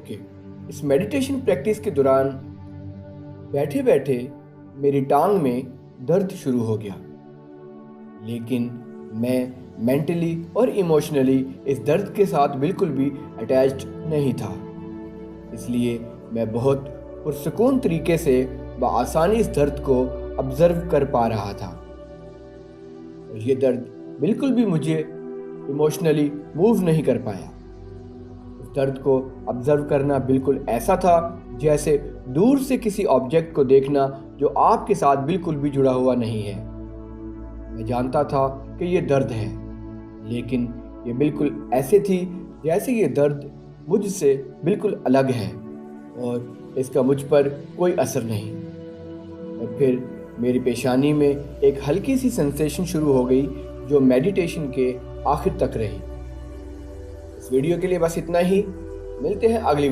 Okay. इस meditation practice के दौरान बैठे बैठे मेरी टांग में दर्द शुरू हो गया, लेकिन मैं मेंटली और इमोशनली इस दर्द के साथ बिल्कुल भी अटैच्ड नहीं था। इसलिए मैं बहुत पुरसुकून तरीके से बआसानी इस दर्द को ऑब्ज़र्व कर पा रहा था। और ये दर्द बिल्कुल भी मुझे इमोशनली मूव नहीं कर पाया। इस दर्द को ऑब्ज़र्व करना बिल्कुल ऐसा था जैसे दूर से किसी ऑब्जेक्ट को देखना जो आपके साथ बिल्कुल भी जुड़ा हुआ नहीं है। मैं जानता था कि ये दर्द है, लेकिन ये बिल्कुल ऐसे थी जैसे ये दर्द मुझसे बिल्कुल अलग है और इसका मुझ पर कोई असर नहीं। और फिर मेरी पेशानी में एक हल्की सी सेंसेशन शुरू हो गई जो मेडिटेशन के आखिर तक रही। इस वीडियो के लिए बस इतना ही। मिलते हैं अगली